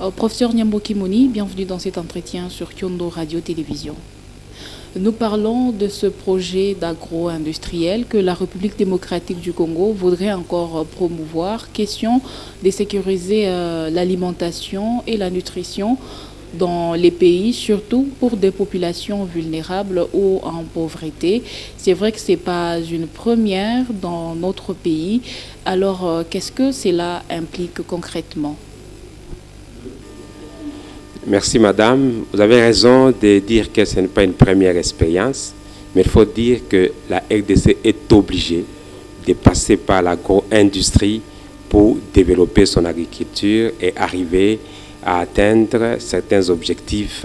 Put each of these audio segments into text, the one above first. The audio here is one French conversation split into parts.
Professeur Nyamboki Moni, bienvenue dans cet entretien sur Kyondo Radio-Télévision. Nous parlons de ce projet d'agro-industriel que la République démocratique du Congo voudrait encore promouvoir. Question de sécuriser l'alimentation et la nutrition dans les pays, surtout pour des populations vulnérables ou en pauvreté. C'est vrai que ce n'est pas une première dans notre pays. Alors, qu'est-ce que cela implique concrètement ? Merci madame. Vous avez raison de dire que ce n'est pas une première expérience, mais il faut dire que la RDC est obligée de passer par l'agro-industrie pour développer son agriculture et arriver à atteindre certains objectifs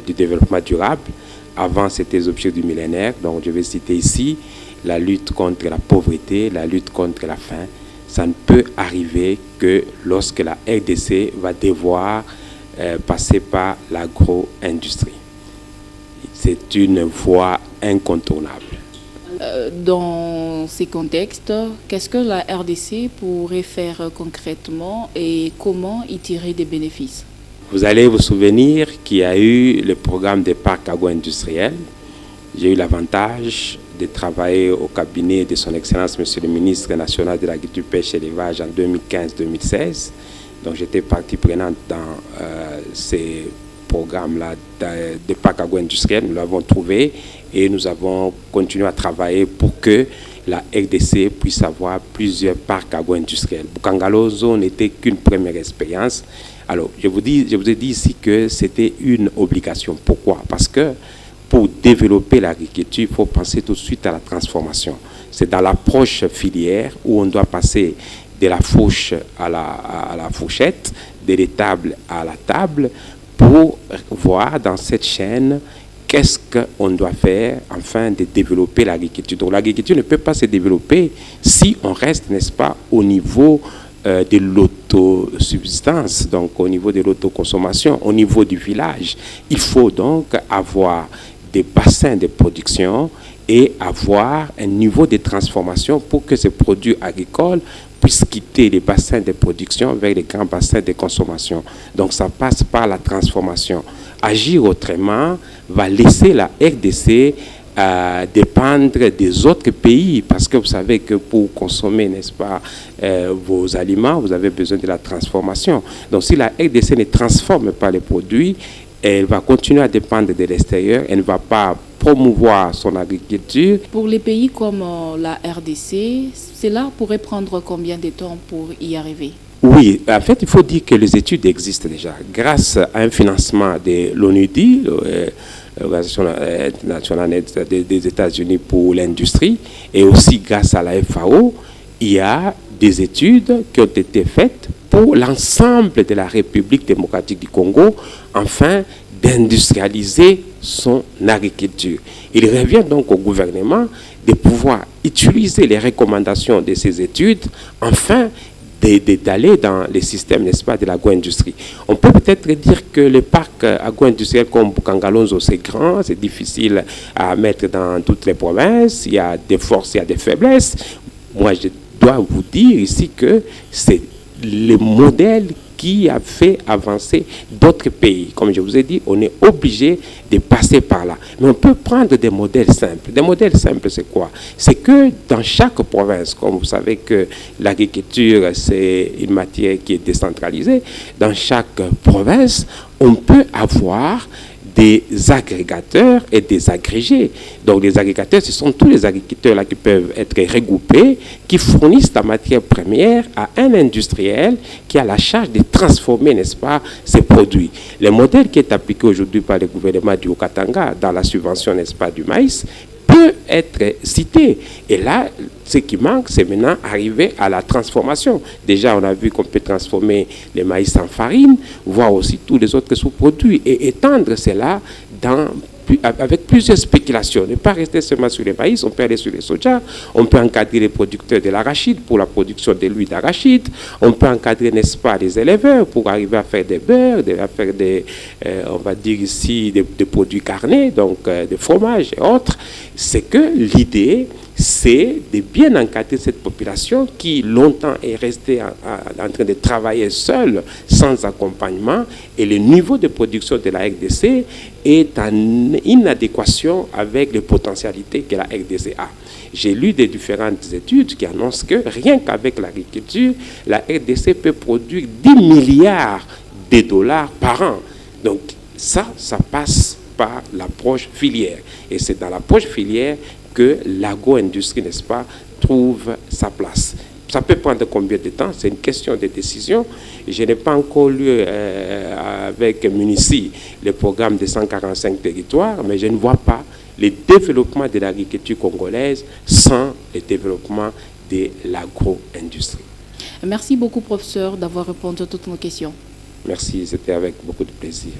du développement durable. Avant, c'était les objectifs du millénaire. Donc, je vais citer ici la lutte contre la pauvreté, la lutte contre la faim. Ça ne peut arriver que lorsque la RDC va devoir passer par l'agro-industrie. C'est une voie incontournable. Dans ces contextes, qu'est-ce que la RDC pourrait faire concrètement et comment y tirer des bénéfices? Vous allez vous souvenir qu'il y a eu le programme des parcs agro-industriels. J'ai eu l'avantage de travailler au cabinet de son Excellence, Monsieur le ministre national de l'Agriculture, Pêche et Élevage en 2015-2016. Donc j'étais partie prenante dans ces programmes-là de parcs agro-industriels. Nous l'avons trouvé et nous avons continué à travailler pour que la RDC puisse avoir plusieurs parcs agro-industriels. Bukangalozo n'était qu'une première expérience. Alors, je vous ai dit ici que c'était une obligation. Pourquoi? Parce que pour développer l'agriculture, il faut penser tout de suite à la transformation. C'est dans l'approche filière où on doit passer de la fourche à la fourchette, de l'étable à la table, pour voir dans cette chaîne qu'est-ce qu'on doit faire afin de développer l'agriculture. Donc l'agriculture ne peut pas se développer si on reste, n'est-ce pas, au niveau de l'autosubsistance, donc au niveau de l'autoconsommation, au niveau du village. Il faut donc avoir des bassins de production et avoir un niveau de transformation pour que ces produits agricoles puissent quitter les bassins de production vers les grands bassins de consommation. Donc ça passe par la transformation. Agir autrement va laisser la RDC dépendre des autres pays, parce que vous savez que pour consommer, n'est-ce pas, vos aliments, vous avez besoin de la transformation. Donc si la RDC ne transforme pas les produits, elle va continuer à dépendre de l'extérieur, elle ne va pas promouvoir son agriculture. Pour les pays comme la RDC, cela pourrait prendre combien de temps pour y arriver? Oui, en fait, il faut dire que les études existent déjà. Grâce à un financement de l'ONUDI, l'Organisation internationale des États-Unis pour l'industrie, et aussi grâce à la FAO, il y a des études qui ont été faites pour l'ensemble de la République démocratique du Congo, afin d'industrialiser son agriculture. Il revient donc au gouvernement de pouvoir utiliser les recommandations de ces études afin d'aller dans les systèmes, n'est-ce pas, de l'agro-industrie. On peut peut-être dire que les parcs agro-industriels comme Bukangalozo, c'est grand, c'est difficile à mettre dans toutes les provinces, il y a des forces, il y a des faiblesses. Moi, je dois vous dire ici que c'est le modèle qui a fait avancer d'autres pays. Comme je vous ai dit, on est obligé de passer par là. Mais on peut prendre des modèles simples. Des modèles simples, c'est quoi? C'est que dans chaque province, comme vous savez que l'agriculture, c'est une matière qui est décentralisée, dans chaque province, on peut avoir des agrégateurs et des agrégés. Donc les agrégateurs, ce sont tous les agriculteurs là qui peuvent être regroupés, qui fournissent la matière première à un industriel qui a la charge de transformer, n'est-ce pas, ces produits. Le modèle qui est appliqué aujourd'hui par le gouvernement du Haut-Katanga dans la subvention, n'est-ce pas, du maïs, peut être cité. Et là, ce qui manque, c'est maintenant arriver à la transformation. Déjà, on a vu qu'on peut transformer le maïs en farine, voire aussi tous les autres sous-produits, et étendre cela avec plusieurs spéculations. Ne pas rester seulement sur les maïs, on peut aller sur les soja, on peut encadrer les producteurs de l'arachide pour la production de l'huile d'arachide, on peut encadrer, n'est-ce pas, les éleveurs pour arriver à faire des beurres, à faire des, on va dire ici, des produits carnés, donc des fromages et autres. C'est que l'idée, c'est de bien encadrer cette population qui longtemps est restée en train de travailler seule, sans accompagnement, et le niveau de production de la RDC est en inadéquation avec les potentialités que la RDC a. J'ai lu des différentes études qui annoncent que rien qu'avec l'agriculture, la RDC peut produire 10 milliards de dollars par an. Donc ça passe par l'approche filière. Et c'est dans l'approche filière que l'agro-industrie, n'est-ce pas, trouve sa place. Ça peut prendre combien de temps? C'est une question de décision. Je n'ai pas encore lu avec Munici le programme des 145 territoires, mais je ne vois pas le développement de l'agriculture congolaise sans le développement de l'agro-industrie. Merci beaucoup, professeur, d'avoir répondu à toutes nos questions. Merci, c'était avec beaucoup de plaisir.